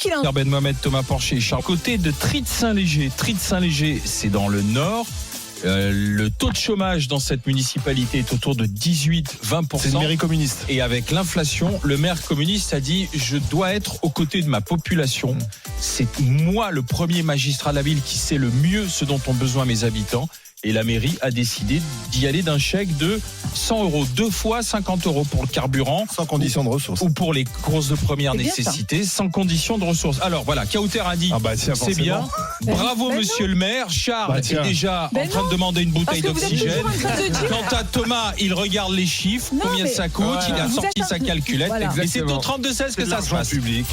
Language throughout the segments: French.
qu'il en soit. Ben Mohamed, Thomas Porcher, Charles Côté de Trides-Saint-Léger. Trides-Saint-Léger, c'est dans le Nord. Le taux de chômage dans cette municipalité est autour de 18-20%. C'est une mairie communiste. Et avec l'inflation, le maire communiste a dit « Je dois être aux côtés de ma population. C'est moi le premier magistrat de la ville qui sait le mieux ce dont ont besoin mes habitants. » Et la mairie a décidé d'y aller d'un chèque de 100 €, 2 fois 50 € pour le carburant. Sans condition de ressources. Ou pour les courses de première C'est bien nécessité, sans condition de ressources. Alors voilà, Kauter a dit, tiens, c'est bien. Bravo Ben monsieur le maire. Charles est déjà en train de demander une bouteille Parce que vous êtes d'oxygène. toujours en train de dire- Quant à Thomas, il regarde les chiffres, Non, combien mais ça coûte, voilà. il a Vous sorti êtes sa calculette. Voilà. Et c'est au 32-16 que ça se passe. Public.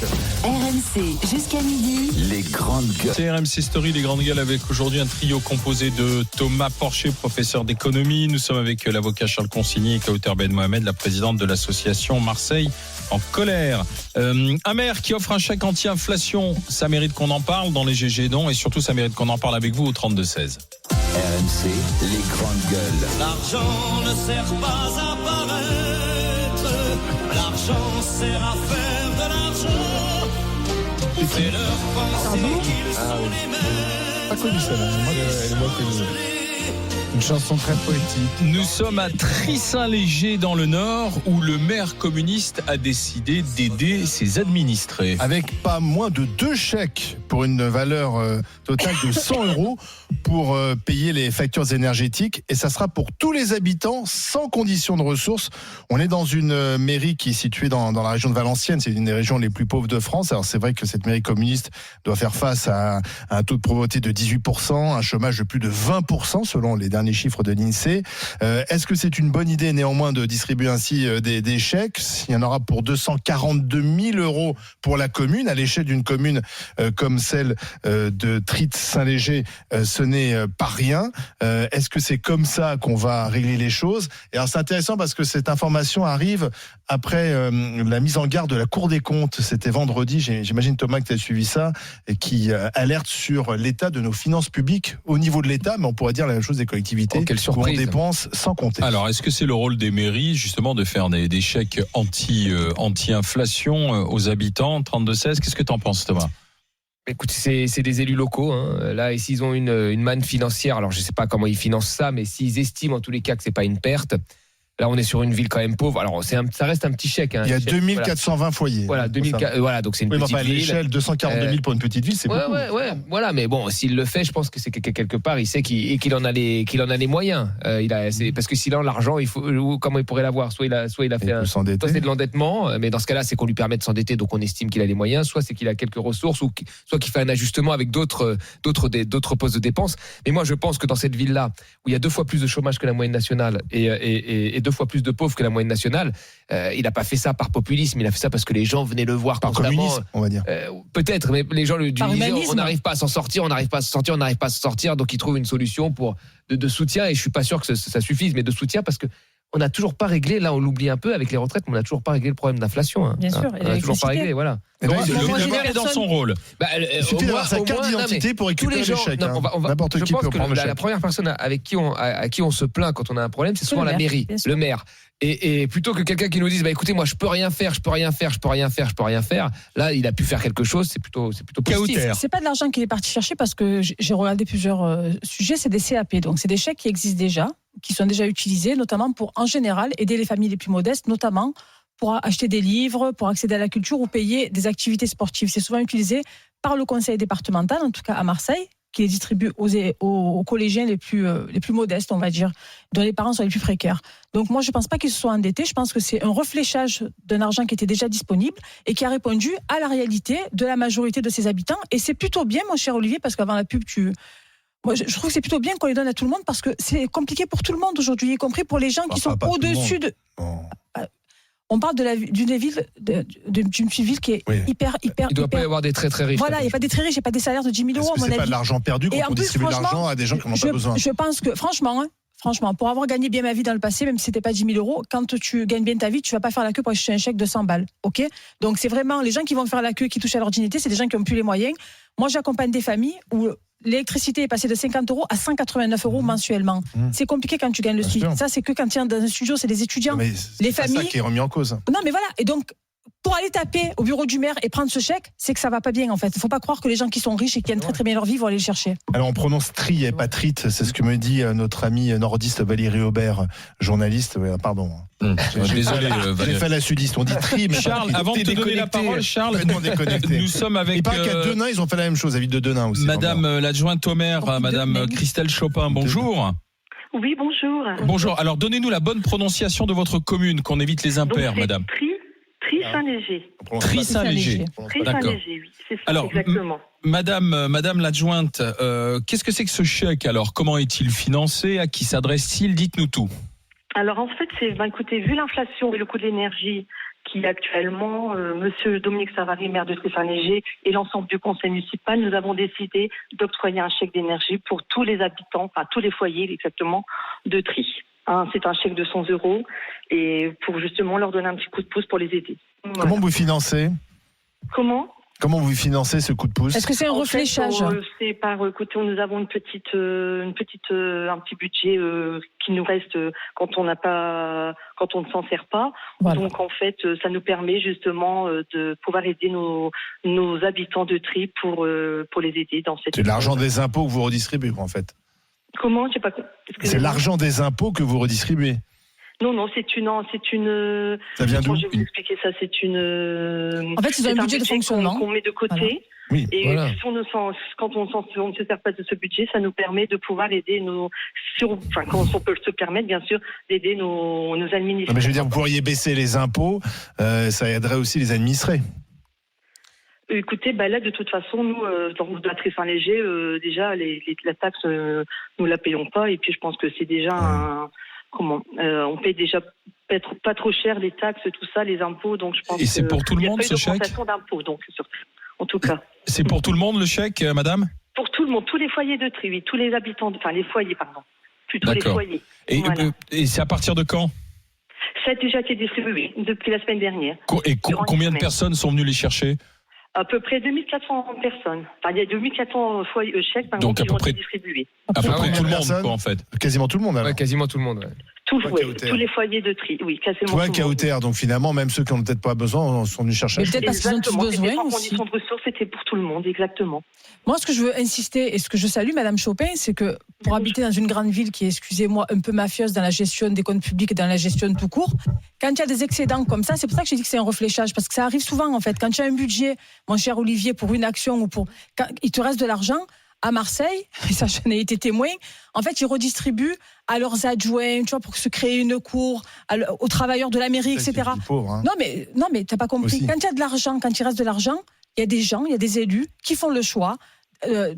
RMC jusqu'à midi. Les grandes gueules. C'est RMC Story, les grandes gueules, avec aujourd'hui un trio composé de Thomas Porcher, professeur d'économie. Nous sommes avec l'avocat Charles Consigny et Kauter Ben Mohamed, la présidente de l'association Marseille en colère. Un maire qui offre un chèque anti-inflation, ça mérite qu'on en parle dans les GG non, et surtout ça mérite qu'on en parle avec vous au 32-16. RMC, les grandes gueules. L'argent ne sert pas à paraître, l'argent sert à faire de l'argent. Fais-leur penser qu'ils sont les mêmes. Pas connu ça, là. Moi, elle est moins connue. Une chanson très poétique. Nous sommes à Trides-Saint-Léger dans le Nord où le maire communiste a décidé d'aider ses administrés. Avec pas moins de 2 chèques pour une valeur totale de 100 € pour payer les factures énergétiques. Et ça sera pour tous les habitants sans condition de ressources. On est dans une mairie qui est située dans la région de Valenciennes. C'est une des régions les plus pauvres de France. Alors c'est vrai que cette mairie communiste doit faire face à un taux de pauvreté de 18%, un chômage de plus de 20% selon les derniers chiffres de l'INSEE. Est-ce que c'est une bonne idée néanmoins de distribuer ainsi des chèques ? Il y en aura pour 242 000 € pour la commune. À l'échelle d'une commune comme celle de Trides-Saint-Léger, ce n'est pas rien. Est-ce que c'est comme ça qu'on va régler les choses ? Et alors c'est intéressant parce que cette information arrive après la mise en garde de la Cour des comptes. C'était vendredi, j'imagine Thomas que tu as suivi ça, et qui alerte sur l'état de nos finances publiques au niveau de l'État, mais on pourrait dire la même chose des collectivités, quelle où surprise. on dépense sans compter. Alors, est-ce que c'est le rôle des mairies, justement, de faire des chèques anti-inflation aux habitants 32-16 ? Qu'est-ce que tu en penses, Thomas ? Écoute, c'est des élus locaux. Hein. Là, et s'ils ont une manne financière, alors je ne sais pas comment ils financent ça, mais s'ils estiment en tous les cas que c'est pas une perte, là on est sur une ville quand même pauvre. Alors ça reste un petit chèque. Hein, Il y a chèque, 2420 foyers. Voilà, donc c'est une Oui, mais petite enfin, à ville. l'échelle, 242 000 pour une petite ville, c'est beaucoup. Ouais, voilà, mais bon, s'il le fait, je pense que c'est que quelque part, il sait qu'il en a les moyens. Parce que s'il a l'argent, comment il pourrait l'avoir ? Soit il a fait soit c'est de l'endettement, mais dans ce cas-là, c'est qu'on lui permet de s'endetter, donc on estime qu'il a les moyens. Soit c'est qu'il a quelques ressources, soit qu'il fait un ajustement avec d'autres postes de dépenses. Mais moi, je pense que dans cette ville-là, où il y a 2 fois plus de chômage que la moyenne nationale et 2 fois plus de pauvres que la moyenne nationale, il n'a pas fait ça par populisme, il a fait ça parce que les gens venaient le voir Par constamment. communisme, on va dire. Peut-être, mais les gens lui Par disaient humanisme. on n'arrive pas à s'en sortir, donc ils trouvent une solution de soutien, et je suis pas sûr que ça suffise, mais de soutien, parce que on n'a toujours pas réglé, là on l'oublie un peu avec les retraites, mais on n'a toujours pas réglé le problème d'inflation. Hein. Bien sûr, et On n'a toujours pas l'électricité. réglé, voilà. Et donc, Le maire est dans son rôle. il suffit d'avoir sa carte d'identité pour tous récupérer les gens, les chèques. non, N'importe je qui pense peut que prendre le la chèque. première personne à qui on se plaint quand on a un problème, c'est souvent le la maire, mairie, bien sûr. le maire. Et plutôt que quelqu'un qui nous dise, écoutez, moi je peux rien faire, là il a pu faire quelque chose, c'est plutôt positif. Kauter. C'est pas de l'argent qu'il est parti chercher, parce que j'ai regardé plusieurs sujets, c'est des CAP. Donc c'est des chèques qui existent déjà, qui sont déjà utilisés, notamment pour, en général, aider les familles les plus modestes, notamment pour acheter des livres, pour accéder à la culture ou payer des activités sportives. C'est souvent utilisé par le conseil départemental, en tout cas à Marseille, qui les distribue aux collégiens les plus modestes, on va dire, dont les parents sont les plus précaires. Donc moi, je ne pense pas qu'ils se soient endettés. Je pense que c'est un refléchage d'un argent qui était déjà disponible et qui a répondu à la réalité de la majorité de ses habitants. Et c'est plutôt bien, mon cher Olivier, parce qu'avant la pub, moi, je trouve que c'est plutôt bien qu'on les donne à tout le monde, parce que c'est compliqué pour tout le monde aujourd'hui, y compris pour les gens qui sont pas tout le au-dessus de... Non. On parle d'une ville qui est hyper... Il doit pas y avoir des très très riches. Voilà, il n'y a pas des très riches, il n'y a pas des salaires de 10 000 Est-ce euros, que à mon c'est pas avis. de l'argent perdu Et quand en on plus, distribue de franchement, l'argent à des gens qui n'en ont pas besoin? Je pense que, franchement, pour avoir gagné bien ma vie dans le passé, même si c'était pas 10 000 euros, quand tu gagnes bien ta vie, tu vas pas faire la queue pour acheter un chèque de 100 balles. Ok? Donc c'est vraiment les gens qui vont faire la queue, qui touchent à leur dignité, c'est des gens qui ont plus les moyens. Moi, j'accompagne des familles où l'électricité est passée de 50 euros à 189 euros mensuellement. C'est compliqué quand tu gagnes le SMIC. Ça, c'est que quand tu es dans un studio, c'est des étudiants. Mais les c'est pas familles. ça qui est remis en cause. Non, mais voilà. Et donc, pour aller taper au bureau du maire et prendre ce chèque, c'est que ça va pas bien en fait. Il faut pas croire que les gens qui sont riches et qui gagnent très très bien leur vie vont aller le chercher. Alors on prononce tri et pas trite, c'est ce que me dit notre ami nordiste Valérie Aubert, journaliste. Pardon. Désolé, J'ai Valérie. fait la sudiste, on dit tri mais Charles, avant de te donner la parole, Charles, complètement déconnecté. nous sommes Et avec pas qu'à Denain, ils ont fait la même chose, à Ville de Denain aussi. Madame l'adjointe au maire, Madame Christelle Chopin. Bonjour. Oui, bonjour. Bonjour. Alors donnez-nous la bonne prononciation de votre commune, qu'on évite les impairs, Donc, madame. Tri-Saint-Léger. Tri-Saint-Léger. D'accord. Tri-Saint-Léger, oui, c'est ça, Alors, exactement. Madame l'adjointe, qu'est-ce que c'est que ce chèque alors? Comment est-il financé? À qui s'adresse-t-il? Dites-nous tout. Alors, en fait, écoutez, vu l'inflation et le coût de l'énergie qui actuellement, Monsieur Dominique Savary, maire de Tri-Saint-Léger, et l'ensemble du conseil municipal, nous avons décidé d'octroyer un chèque d'énergie pour tous les habitants, enfin tous les foyers exactement, de Tri. C'est un chèque de 100 € et pour justement leur donner un petit coup de pouce pour les aider. Voilà. Comment vous financez? Comment vous financez ce coup de pouce? Est-ce que c'est un refléchage? C'est par, écoutez, nous avons un petit budget qui nous reste quand on ne s'en sert pas. Voilà. Donc en fait, ça nous permet justement de pouvoir aider nos habitants de Tri pour les aider dans cette. C'est de l'argent des impôts que vous redistribuez en fait. Comment? J'ai pas. C'est l'argent des impôts que vous redistribuez. Non, c'est une. Ça vient d'où? Je vais vous expliquer ça. C'est une. En fait, c'est un budget de fonctionnement qu'on met de côté. Voilà. Oui. Et Voilà. si quand on ne se sert pas de ce budget, ça nous permet de pouvoir aider quand on peut se permettre, bien sûr, d'aider nos administrés. Non, mais je veux dire, vous pourriez baisser les impôts, ça aiderait aussi les administrés. Écoutez, là, de toute façon, nous, dans la Tri-Saint-Léger, déjà, la taxe, nous la payons pas. Et puis, je pense que c'est déjà on paye déjà peut-être pas trop cher les taxes, tout ça, les impôts. Donc, je pense. Et c'est pour tout le monde ce chèque? Il n'y a pas eu d'augmentation d'impôts, donc en tout cas. C'est pour tout le monde le chèque, madame? Pour tout le monde, tous les foyers de Tri, oui, tous les habitants, les foyers, pardon. Plutôt les foyers. Et, voilà. Et c'est à partir de quand? Ça a déjà été distribué depuis la semaine dernière. Et combien de personnes sont venues les chercher? À peu près 2400 personnes. Enfin, il y a 2400 chèques qui ont été distribués. À peu près tout le monde, personnes quoi, en fait. Quasiment tout le monde, alors. Ouais, quasiment tout le monde. Ouais. Tous les foyers de Tri, oui, quasiment. Toi, Kauter, donc finalement, même ceux qui n'ont peut-être pas besoin sont venus chercher. Mais peut-être parce qu'ils ont tous besoin en aussi. condition de ressources, c'était pour tout le monde, exactement. Moi, ce que je veux insister et ce que je salue, Madame Chopin, c'est que pour habiter dans une grande ville qui est, excusez-moi, un peu mafieuse dans la gestion des comptes publics et dans la gestion tout court, quand il y a des excédents comme ça, c'est pour ça que j'ai dit que c'est un refléchage, parce que ça arrive souvent, en fait. Quand tu as un budget, mon cher Olivier, pour une action ou quand il te reste de l'argent, à Marseille, et ça j'en ai été témoin, en fait ils redistribuent à leurs adjoints, tu vois, pour se créer une cour, aux travailleurs de la mairie, etc. Pauvre, hein. Non mais t'as pas compris. Aussi. Quand il y a de l'argent, quand il reste de l'argent, il y a des gens, il y a des élus qui font le choix.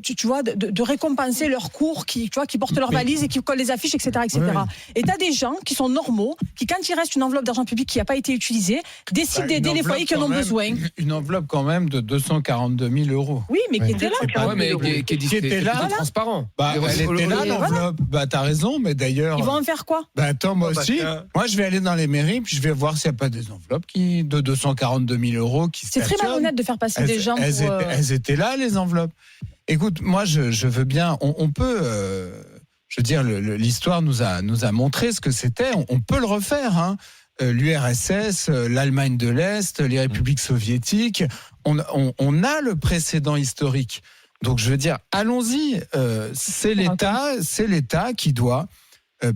Tu vois, de récompenser leurs cours qui portent leurs valises et qui collent les affiches, etc. etc. Ouais. Et tu as des gens qui sont normaux, qui, quand il reste une enveloppe d'argent public qui n'a pas été utilisée, décident d'aider les foyers qui en ont besoin. Une enveloppe quand même de 242 000 €. Oui, mais qui était là. Ouais, mais qui était là, voilà. Transparent. Elle était là, l'enveloppe. T'as raison, mais d'ailleurs. Ils vont en faire quoi? Attends, moi aussi. Moi, je vais aller dans les mairies, puis je vais voir s'il n'y a pas des enveloppes de 242 000 € qui C'est très malhonnête de faire passer des gens pour. Elles étaient là, les enveloppes. Écoute, moi, je veux bien. On peut. Je veux dire, l'histoire nous a montré ce que c'était. On peut le refaire. Hein. L'URSS, l'Allemagne de l'Est, les républiques soviétiques. On a le précédent historique. Donc, je veux dire, allons-y. C'est l'État qui doit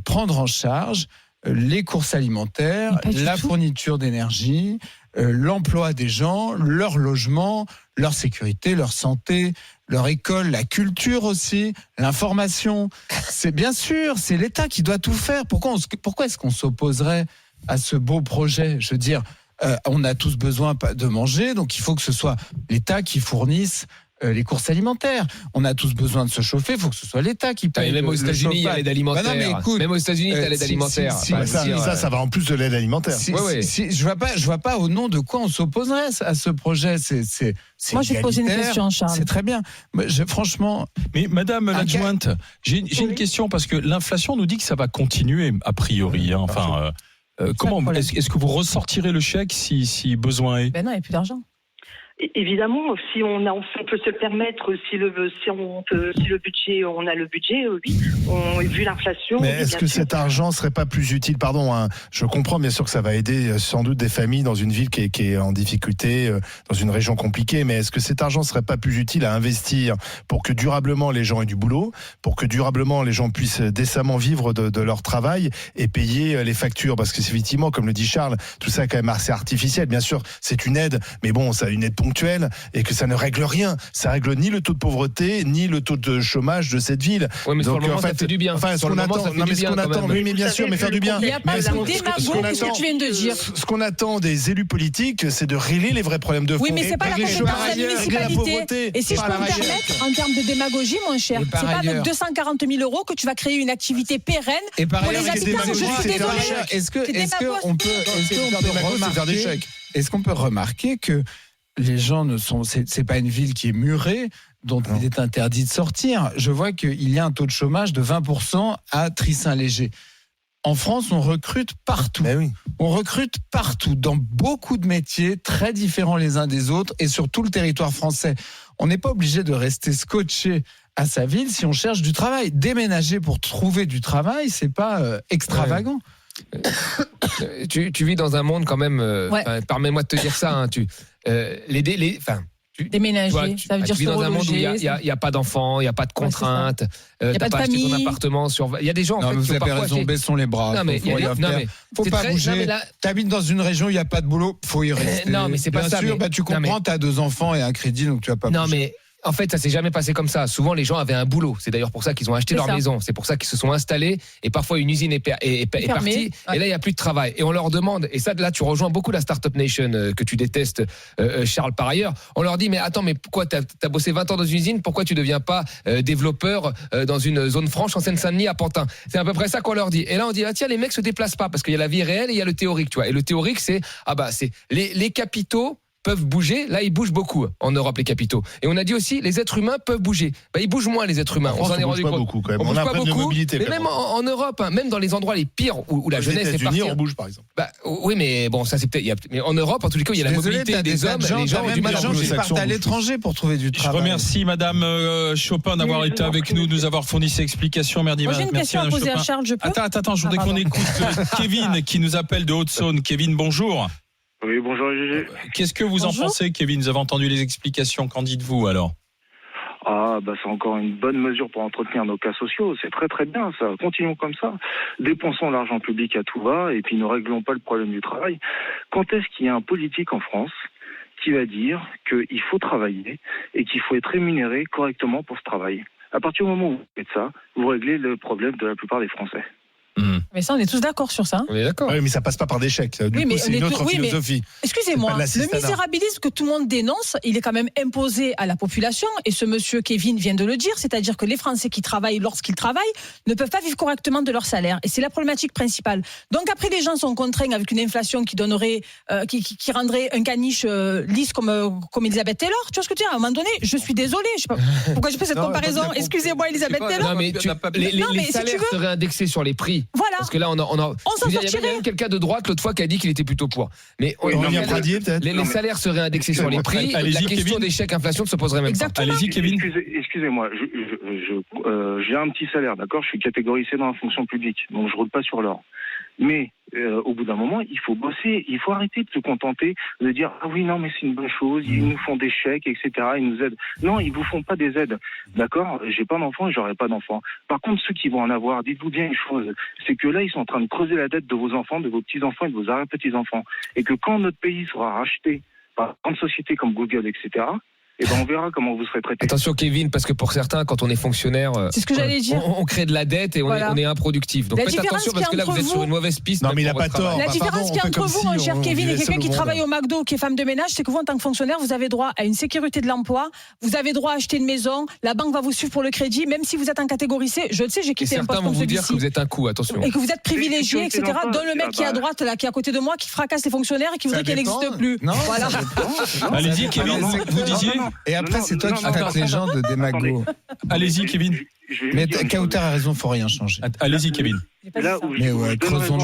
prendre en charge les courses alimentaires, la fourniture d'énergie, l'emploi des gens, leur logement, leur sécurité, leur santé, leur école, la culture aussi, l'information. C'est bien sûr, c'est l'État qui doit tout faire. Pourquoi est-ce qu'on s'opposerait à ce beau projet? Je veux dire, on a tous besoin de manger, donc il faut que ce soit l'État qui fournisse les courses alimentaires. On a tous besoin de se chauffer, il faut que ce soit l'État qui paye. Même aux États-Unis, il y a l'aide alimentaire. Même aux États-unis, il y a l'aide alimentaire. Ça va en plus de l'aide alimentaire. Je vois pas au nom de quoi on s'opposerait à ce projet. Moi, je vais te poser une question, Charles. C'est très bien. Franchement. Mais Madame l'adjointe, j'ai une question parce que l'inflation nous dit que ça va continuer a priori. Hein. Enfin, comment est-ce que vous ressortirez le chèque si besoin est? Ben non, il n'y a plus d'argent. Évidemment, si on peut se le permettre, si le budget, on a le budget, oui, vu l'inflation. Mais oui, est-ce bien que sûr. cet argent serait pas plus utile, je comprends bien sûr que ça va aider sans doute des familles dans une ville qui est en difficulté, dans une région compliquée, mais est-ce que cet argent serait pas plus utile à investir pour que durablement les gens aient du boulot, pour que durablement les gens puissent décemment vivre de leur travail et payer les factures? Parce que c'est effectivement, comme le dit Charles, tout ça est quand même assez artificiel. Bien sûr, c'est une aide, mais bon, ça une aide ponctuelle et que ça ne règle rien. Ça règle ni le taux de pauvreté, ni le taux de chômage de cette ville. Oui, mais donc, sur le moment, ça fait du bien. Enfin, ce qu'on attend, oui, mais bien sûr, mais faire du bien. Il n'y a pas de démagogie, ce que tu viens de dire. Ce qu'on attend des élus politiques, c'est de régler les vrais problèmes de fond. Oui, mais c'est pas la compétence de la municipalité. Et si je peux me permettre, en termes de démagogie, mon cher, c'est pas avec 240 000 € que tu vas créer une activité pérenne pour les habitants. Je suis désolée. Est-ce qu'on peut remarquer que les gens c'est pas une ville qui est murée, dont il est interdit de sortir. Je vois qu'il y a un taux de chômage de 20% à Tris-Saint-Léger. En France, on recrute partout. Oui. On recrute partout, dans beaucoup de métiers très différents les uns des autres et sur tout le territoire français. On n'est pas obligé de rester scotché à sa ville si on cherche du travail. Déménager pour trouver du travail, c'est pas extravagant. Ouais. Tu vis dans un monde quand même. Permets-moi de te dire ça. Hein, déménager, ça veut dire tu vis dans un monde où il n'y a pas d'enfants, il n'y a pas de contraintes, il n'y a pas de famille. Ton appartement il y a des gens en fait, vous avez raison, baissons les bras. Faut pas bouger. T'habites dans une région où il n'y a pas de boulot, faut y rester. Non, mais c'est pas ça. Bien sûr, tu comprends, t'as 2 enfants et un crédit, donc tu vas pas bouger. Non, mais en fait, ça s'est jamais passé comme ça. Souvent, les gens avaient un boulot. C'est d'ailleurs pour ça qu'ils ont acheté leur maison. C'est pour ça qu'ils se sont installés. Et parfois, une usine est partie. Ouais. Et là, il n'y a plus de travail. Et on leur demande, et ça, là, tu rejoins beaucoup la Startup Nation que tu détestes, Charles, par ailleurs. On leur dit, mais attends, mais pourquoi t'as bossé 20 ans dans une usine? Pourquoi tu deviens pas développeur dans une zone franche en Seine-Saint-Denis à Pantin? C'est à peu près ça qu'on leur dit. Et là, on dit, tiens, les mecs se déplacent pas parce qu'il y a la vie réelle et il y a le théorique, tu vois. Et le théorique, c'est, c'est les capitaux peuvent bouger, là ils bougent beaucoup en Europe les capitaux. Et on a dit aussi les êtres humains peuvent bouger. Ils bougent moins les êtres humains. On s'en est rendu compte. Beaucoup, quand même. On bouge a pas beaucoup. Mobilité, mais même en Europe, même dans les endroits les pires où la jeunesse est partie. On bouge par exemple. Oui, mais bon, ça c'est peut-être. Mais en Europe, en tous les cas, il y a la mobilité des hommes. Les gens ont du mal à bouger. Ils partent à l'étranger pour trouver du travail. Je remercie Madame Chopin d'avoir été avec nous, de nous avoir fourni ces explications. Merci. J'ai une question à poser à Charles. Je peux ? Attends, je voudrais qu'on écoute Kevin qui nous appelle de Haute-Saône. Kevin, bonjour. Oui, bonjour Gégé. Qu'est-ce que vous en pensez, Kevin? Vous avez entendu les explications, qu'en dites-vous alors? C'est encore une bonne mesure pour entretenir nos cas sociaux, c'est très très bien ça, continuons comme ça. Dépensons l'argent public à tout va et puis ne réglons pas le problème du travail. Quand est-ce qu'il y a un politique en France qui va dire qu'il faut travailler et qu'il faut être rémunéré correctement pour ce travail? À partir du moment où vous faites ça, vous réglez le problème de la plupart des Français. Mais ça, on est tous d'accord sur ça. On est d'accord. Oui, mais ça passe pas par des chèques. Du coup, c'est une autre philosophie. Excusez-moi, le misérabilisme que tout le monde dénonce, il est quand même imposé à la population. Et ce monsieur Kevin vient de le dire, c'est-à-dire que les Français qui travaillent lorsqu'ils travaillent ne peuvent pas vivre correctement de leur salaire. Et c'est la problématique principale. Donc après, les gens sont contraints avec une inflation qui donnerait, qui rendrait un caniche lisse comme Elisabeth Taylor. Tu vois ce que tu dis? À un moment donné, je suis désolée. Je sais pas pourquoi je fais cette comparaison. Excusez-moi, Elisabeth Taylor. Non, mais les salaires seraient indexés sur les prix. Voilà. Parce que là, on s'en sortirait. Il y a même quelqu'un de droite l'autre fois qui a dit qu'il était plutôt pour. Mais les salaires seraient indexés sur les prix. La question des chèques inflation ne se poserait même pas. Allez-y, Kevin. Excusez-moi, j'ai un petit salaire, d'accord? Je suis catégorisé dans la fonction publique, donc je roule pas sur l'or. Mais au bout d'un moment, il faut bosser, il faut arrêter de se contenter de dire ah oui non mais c'est une bonne chose, ils nous font des chèques etc, ils nous aident. Non, ils vous font pas des aides, d'accord? J'ai pas d'enfants et j'aurai pas d'enfants. Par contre, ceux qui vont en avoir, dites-vous bien une chose, c'est que là ils sont en train de creuser la dette de vos enfants, de vos petits enfants et de vos arrière-petits-enfants, et que quand notre pays sera racheté par grandes sociétés comme Google etc. Et on verra comment vous serez traité. Attention Kevin, parce que pour certains, quand on est fonctionnaire, c'est ce que j'allais dire. On crée de la dette et on est improductif. Donc faites attention parce que là vous êtes sur une mauvaise piste. Non mais il n'a pas tort. La différence qu'il y a entre vous, mon cher Kevin, et quelqu'un qui travaille au McDo, qui est femme de ménage, c'est que vous en tant que fonctionnaire, vous avez droit à une sécurité de l'emploi, vous avez droit à acheter une maison, la banque va vous suivre pour le crédit, même si vous êtes en catégorie C. Je le sais, j'ai quitté un poste comme celui-ci. Certains vont vous dire que vous êtes un coup, attention. Et que vous êtes privilégié, etc. Dont le mec qui est à droite, là, qui est à côté de moi, qui fracasse les fonctionnaires et qui voudrait qu'elle n'existe plus. Voilà. Allez-y, Kevin, vous disiez. Et après, c'est toi qui traites les gens de démagogues. Allez-y, Kevin. Mais Kauter a raison, faut rien changer. Allez-y, Kevin. Là où creusons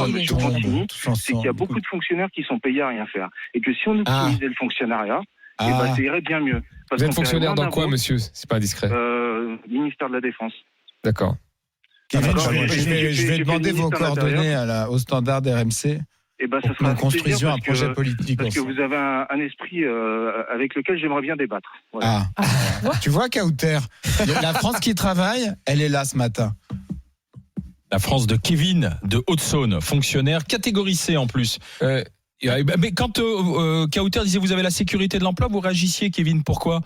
c'est qu'il y a beaucoup de fonctionnaires qui sont payés à rien faire. Et que si on utilisait le fonctionnariat, ben, ça irait bien mieux. Parce Vous êtes qu'on fonctionnaire paierait dans quoi, moins monsieur? C'est pas indiscret. Ministère de la Défense. D'accord. Kevin, D'accord, je vais demander vos coordonnées au standard RMC. Et ben, ça pour que sera nous construisions un projet que, politique parce que ensemble. vous avez un esprit avec lequel j'aimerais bien débattre. Voilà. Tu vois, Kauter, la France qui travaille, elle est là ce matin. La France de Kevin de Haute-Saône, fonctionnaire, catégorie C en plus. Mais quand Kauter disait vous avez la sécurité de l'emploi, vous réagissiez, Kevin, pourquoi ?